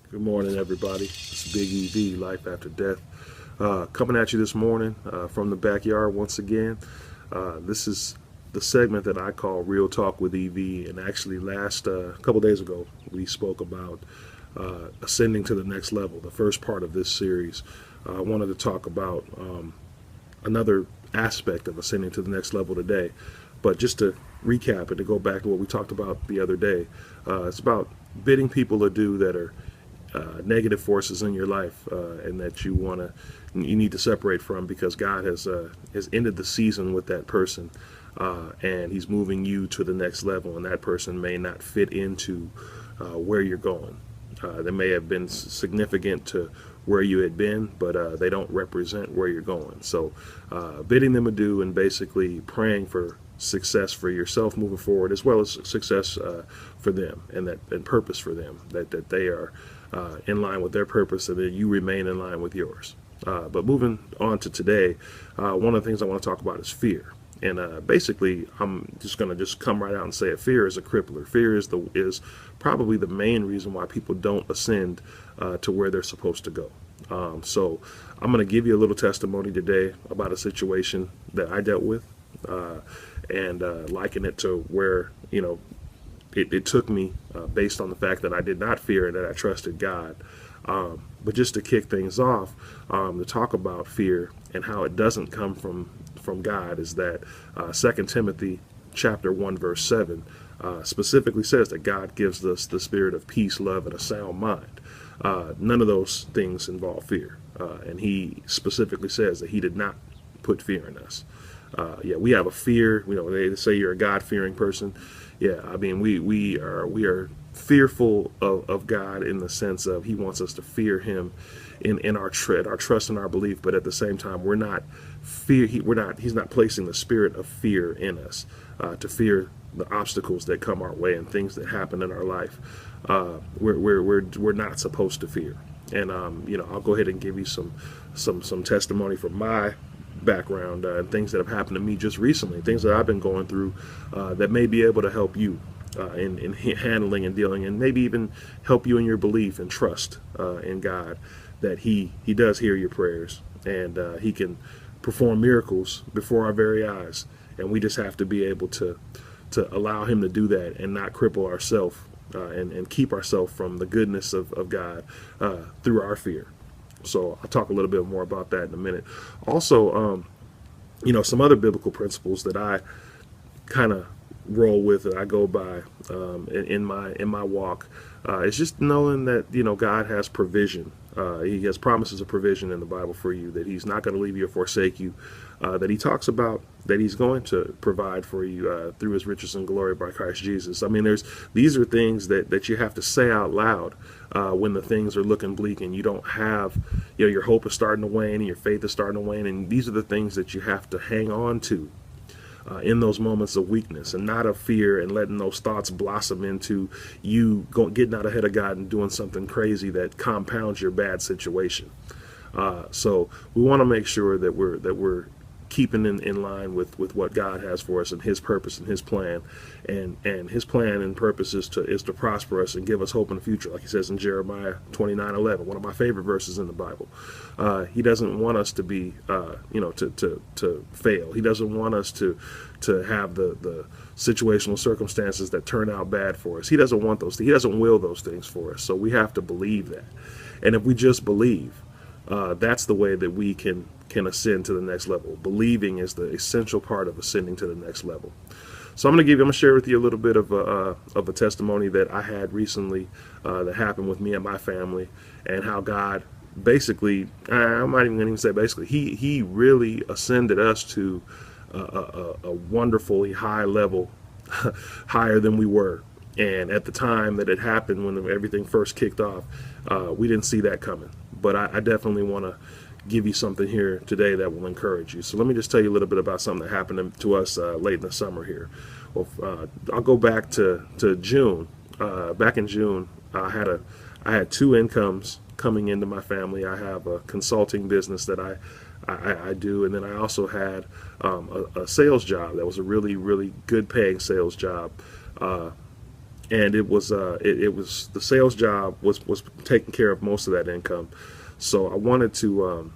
Good morning, everybody. It's Big EV, Life After Death. Coming at you this morning from the backyard once again. This is the segment that I call Real Talk with EV. And actually, last couple days ago, we spoke about ascending to the next level, the first part of this series. I wanted to talk about another aspect of ascending to the next level today. But just to recap and to go back to what we talked about the other day, it's about bidding people adieu that are negative forces in your life and that you need to separate from, because God has ended the season with that person, and He's moving you to the next level, and that person may not fit into where you're going. They may have been significant to where you had been, but they don't represent where you're going. So bidding them adieu and basically praying for success for yourself moving forward, as well as success for them and purpose for them, that they are in line with their purpose, and that you remain in line with yours. But moving on to today, one of the things I want to talk about is fear. And basically, I'm just going to come right out and say it. Fear is a crippler. Fear is probably the main reason why people don't ascend to where they're supposed to go. So I'm going to give you a little testimony today about a situation that I dealt with, and liken it to where, it took me based on the fact that I did not fear and that I trusted God. But just to kick things off, to talk about fear and how it doesn't come from God, is that 2 Timothy chapter 1 verse 7 specifically says that God gives us the spirit of peace, love, and a sound mind. None of those things involve fear. And he specifically says that he did not put fear in us. We have a fear. They say you're a God-fearing person. Yeah, I mean, we are fearful of God in the sense of He wants us to fear Him in our trust and our belief, but at the same time, He's not placing the spirit of fear in us to fear the obstacles that come our way and things that happen in our life. We're not supposed to fear. And I'll go ahead and give you some testimony from my background and things that have happened to me just recently, things that I've been going through that may be able to help you in handling and dealing, and maybe even help you in your belief and trust in God, that He does hear your prayers, and He can perform miracles before our very eyes, and we just have to be able to allow Him to do that and not cripple ourselves and keep ourselves from the goodness of God through our fear. So I'll talk a little bit more about that in a minute. Also, some other biblical principles that I kind of roll with, that I go by in my walk, is just knowing that God has provision. He has promises of provision in the Bible for you, that He's not going to leave you or forsake you, that He talks about that He's going to provide for you through His riches and glory by Christ Jesus. I mean, these are things that you have to say out loud when the things are looking bleak and you don't have, your hope is starting to wane and your faith is starting to wane, and these are the things that you have to hang on to in those moments of weakness, and not of fear, and letting those thoughts blossom into you getting out ahead of God and doing something crazy that compounds your bad situation. So we want to make sure that we're keeping in line with what God has for us and His purpose and His plan, and His plan and purpose is to prosper us and give us hope in the future, like He says in Jeremiah 29:11, one of my favorite verses in the Bible. He doesn't want us to be to fail. He doesn't want us to have the situational circumstances that turn out bad for us. He doesn't want those things. He doesn't will those things for us. So we have to believe that, and if we just believe, that's the way that we can ascend to the next level. Believing is the essential part of ascending to the next level. So I'm going to share with you a little bit of a testimony that I had recently that happened with me and my family, and how God basically, I'm not even going to say basically, He really ascended us to a wonderfully high level, higher than we were. And at the time that it happened, when everything first kicked off, we didn't see that coming. But I definitely want to give you something here today that will encourage you. So let me just tell you a little bit about something that happened to us late in the summer here. Well, I'll go back to June. Back in June, I had two incomes coming into my family. I have a consulting business that I do, and then I also had a sales job that was a really, really good paying sales job. and it was the sales job was taking care of most of that income. So I wanted to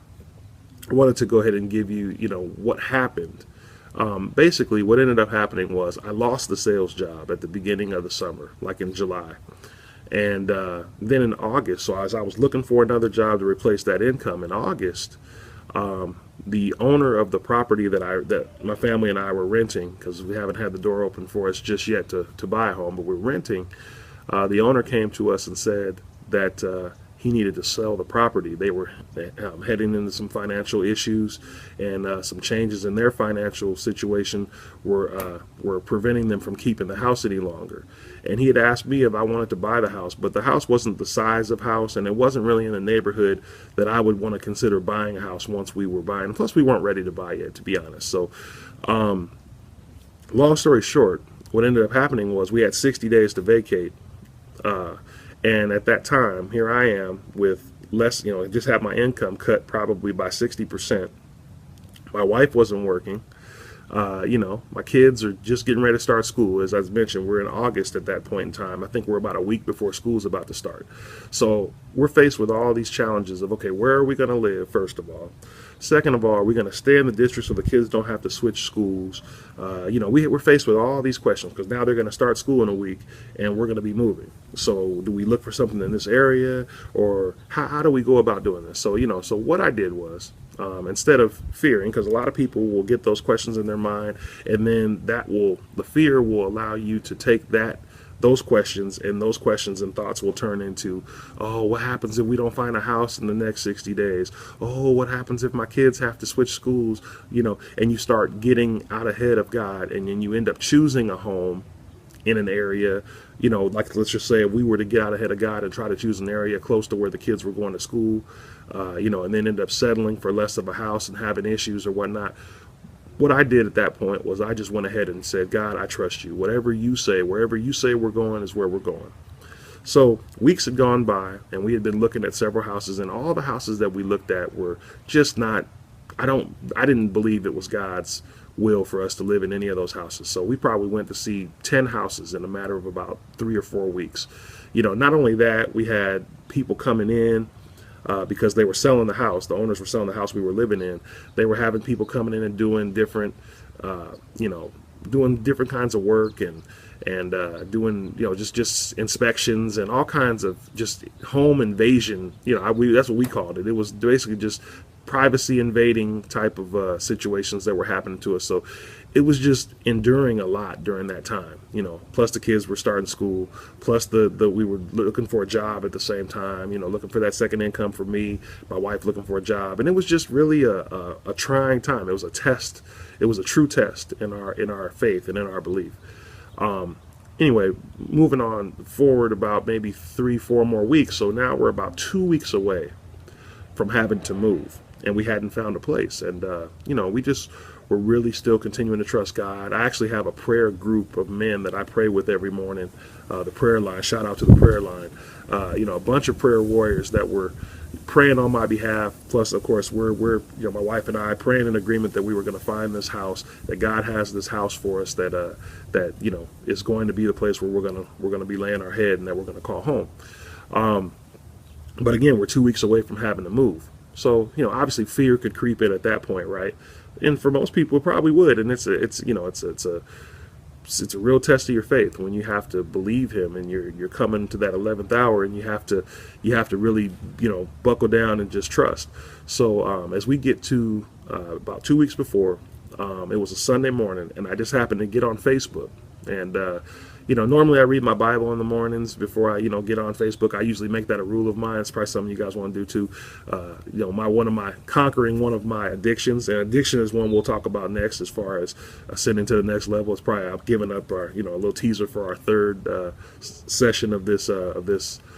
go ahead and give you, what happened. Basically, what ended up happening was I lost the sales job at the beginning of the summer, like in July. And then in August, so as I was looking for another job to replace that income in August, the owner of the property that my family and I were renting, because we haven't had the door open for us just yet to buy a home, but we're renting, the owner came to us and said that he needed to sell the property. They were heading into some financial issues, and some changes in their financial situation were preventing them from keeping the house any longer. And he had asked me if I wanted to buy the house, but the house wasn't the size of house, and it wasn't really in a neighborhood that I would want to consider buying a house once we were buying. Plus, we weren't ready to buy yet, to be honest. So, long story short, what ended up happening was we had 60 days to vacate. And at that time, here I am with less, just had my income cut probably by 60%. My wife wasn't working. My kids are just getting ready to start school. As I mentioned, we're in August at that point in time. I think we're about a week before school's about to start. So we're faced with all these challenges of, okay, where are we going to live, first of all? Second of all, are we going to stay in the district so the kids don't have to switch schools? We're faced with all these questions because now they're going to start school in a week and we're going to be moving. So do we look for something in this area, or how do we go about doing this? So, so what I did was, instead of fearing, because a lot of people will get those questions in their mind, and then the fear will allow you to take those questions and thoughts will turn into, oh, what happens if we don't find a house in the next 60 days? Oh, what happens if my kids have to switch schools? And you start getting out ahead of God, and then you end up choosing a home in an area, like let's just say if we were to get out ahead of God and try to choose an area close to where the kids were going to school, and then end up settling for less of a house and having issues or whatnot. What I did at that point was I just went ahead and said, God, I trust you. Whatever you say, wherever you say we're going is where we're going. So weeks had gone by, and we had been looking at several houses, and all the houses that we looked at were just not, I didn't believe it was God's will for us to live in any of those houses. So we probably went to see 10 houses in a matter of about 3 or 4 weeks. Not only that, we had people coming in, because they were selling the house. The owners were selling the house we were living in. They were having people coming in and doing different, doing different kinds of work and doing, just inspections and all kinds of just home invasion. That's what we called it. It was basically just privacy invading type of situations that were happening to us. So it was just enduring a lot during that time, plus the kids were starting school, plus we were looking for a job at the same time, looking for that second income for me, my wife looking for a job. And it was just really a trying time. It was a test. It was a true test in our faith and in our belief. Anyway, moving on forward about maybe 3-4 more weeks. So now we're about 2 weeks away from having to move, and we hadn't found a place. And, we just were really still continuing to trust God. I actually have a prayer group of men that I pray with every morning, the prayer line. Shout out to the prayer line. A bunch of prayer warriors that were praying on my behalf. Plus, of course, we're my wife and I praying in agreement that we were going to find this house, that God has this house for us, that is going to be the place where we're going to be laying our head and that we're going to call home. But again, we're 2 weeks away from having to move. So, obviously fear could creep in at that point, right? And for most people, it probably would. And it's a real test of your faith when you have to believe Him, and you're coming to that 11th hour, and you have to really, buckle down and just trust. So as we get to about 2 weeks before, it was a Sunday morning, and I just happened to get on Facebook, and normally I read my Bible in the mornings before I, get on Facebook. I usually make that a rule of mine. It's probably something you guys want to do too. Conquering one of my addictions, and addiction is one we'll talk about next as far as ascending to the next level. It's probably, I've given up our, a little teaser for our third session of this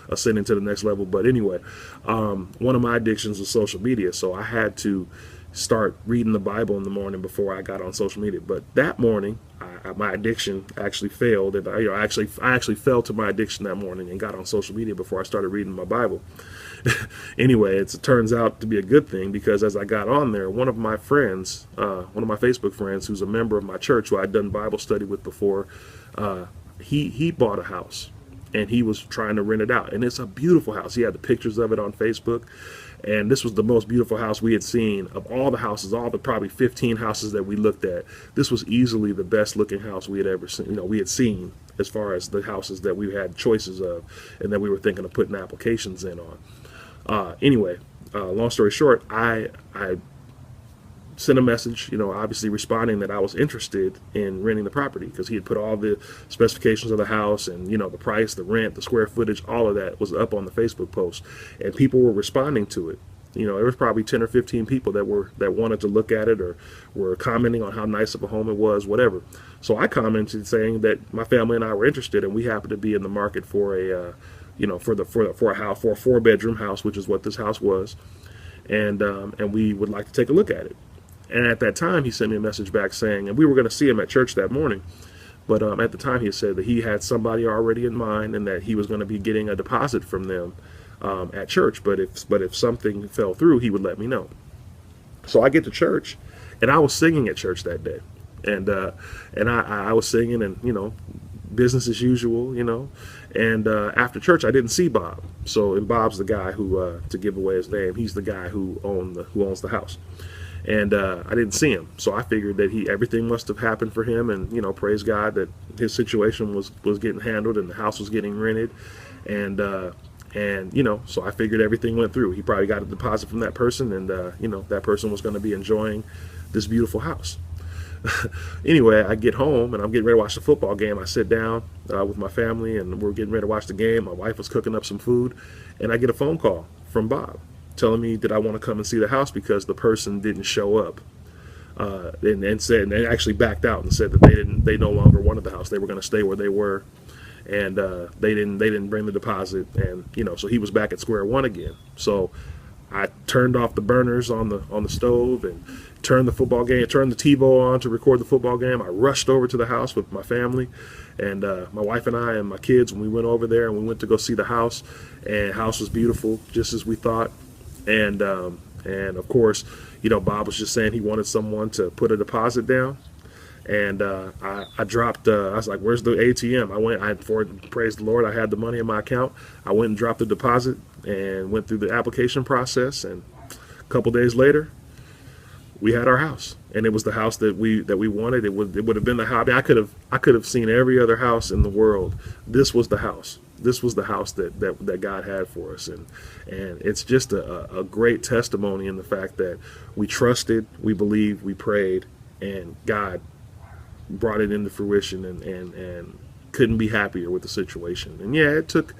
ascending to the next level. But anyway, one of my addictions was social media. So I had to start reading the Bible in the morning before I got on social media. But that morning, my addiction actually failed, and I actually fell to my addiction that morning and got on social media before I started reading my Bible. Anyway, it turns out to be a good thing, because as I got on there, one of my Facebook friends, who's a member of my church, who I'd done Bible study with before, he bought a house and he was trying to rent it out, and it's a beautiful house. He had the pictures of it on Facebook, and this was the most beautiful house we had seen of all the houses, all the probably 15 houses that we looked at. This was easily the best looking house we had ever seen. We had seen as far as the houses that we had choices of and that we were thinking of putting applications in on. Anyway, long story short, I sent a message, obviously responding that I was interested in renting the property, because he had put all the specifications of the house and, the price, the rent, the square footage, all of that was up on the Facebook post, and people were responding to it. There was probably 10 or 15 people that wanted to look at it or were commenting on how nice of a home it was, whatever. So I commented saying that my family and I were interested, and we happened to be in the market for a, for a house, for a 4-bedroom house, which is what this house was, and we would like to take a look at it. And at that time, he sent me a message back saying, and we were going to see him at church that morning, but at the time he said that he had somebody already in mind and that he was going to be getting a deposit from them at church. But if something fell through, he would let me know. So I get to church, and I was singing at church that day, and I was singing, and business as usual, And after church, I didn't see Bob. And Bob's the guy who, to give away his name, he's the guy who owns the house. And I didn't see him, so I figured that everything must have happened for him, and praise God that his situation was getting handled and the house was getting rented, and so I figured everything went through. He probably got a deposit from that person, and that person was going to be enjoying this beautiful house. Anyway, I get home and I'm getting ready to watch the football game. I sit down with my family and we're getting ready to watch the game. My wife was cooking up some food, and I get a phone call from Bob telling me that I want to come and see the house because the person didn't show up, and actually backed out and said that they no longer wanted the house. They were going to stay where they were, and they didn't bring the deposit, and so he was back at square one again. So I turned off the burners on the stove and turned the TiVo on to record the football game. I rushed over to the house with my family, and my wife and I and my kids, when we went over there and we went to go see the house, and the house was beautiful, just as we thought. And of course, Bob was just saying he wanted someone to put a deposit down. And I dropped, I was like, where's the ATM? Praise the Lord, I had the money in my account. I went and dropped the deposit and went through the application process. And a couple days later, we had our house. And it was the house that we wanted. It would have been the house. I could have seen every other house in the world. This was the house. This was the house that God had for us, and it's just a great testimony in the fact that we trusted, we believed, we prayed, and God brought it into fruition, and couldn't be happier with the situation. And yeah, it took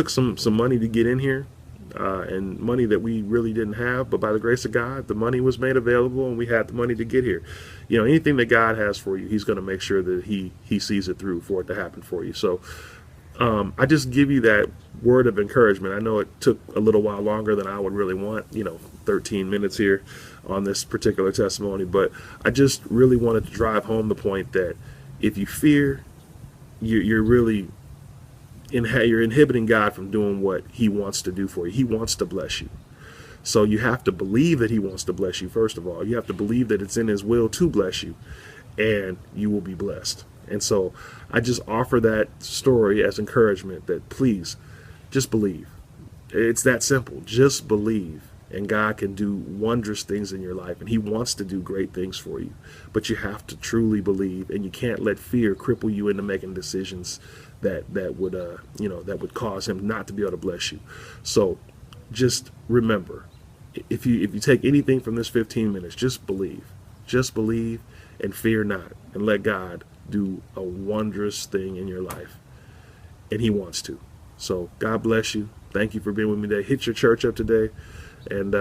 some money to get in here, and money that we really didn't have, but by the grace of God, the money was made available, and we had the money to get here. Anything that God has for you, He's going to make sure that He sees it through for it to happen for you. So I just give you that word of encouragement. I know it took a little while longer than I would really want, 13 minutes here on this particular testimony, but I just really wanted to drive home the point that if you fear, you're really you're inhibiting God from doing what He wants to do for you. He wants to bless you. So you have to believe that He wants to bless you, first of all. You have to believe that it's in His will to bless you, and you will be blessed. And so I just offer that story as encouragement that please just believe. It's that simple. Just believe, and God can do wondrous things in your life, and He wants to do great things for you. But you have to truly believe, and you can't let fear cripple you into making decisions that would cause Him not to be able to bless you. So just remember, if you take anything from this 15 minutes, just believe and fear not, and let God do a wondrous thing in your life, and He wants to. So God bless you. Thank you for being with me today. Hit your church up today, and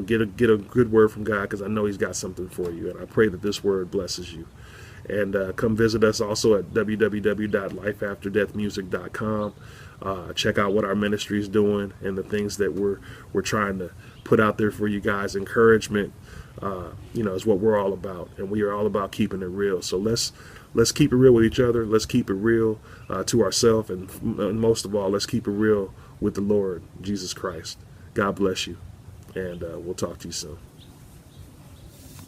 get a good word from God, because I know He's got something for you, and I pray that this word blesses you. And come visit us also at www.lifeafterdeathmusic.com. Check out what our ministry is doing and the things that we're trying to put out there for you guys. Encouragement, is what we're all about, and we are all about keeping it real. So let's keep it real with each other. Let's keep it real to ourselves, and most of all, let's keep it real with the Lord Jesus Christ. God bless you, and we'll talk to you soon.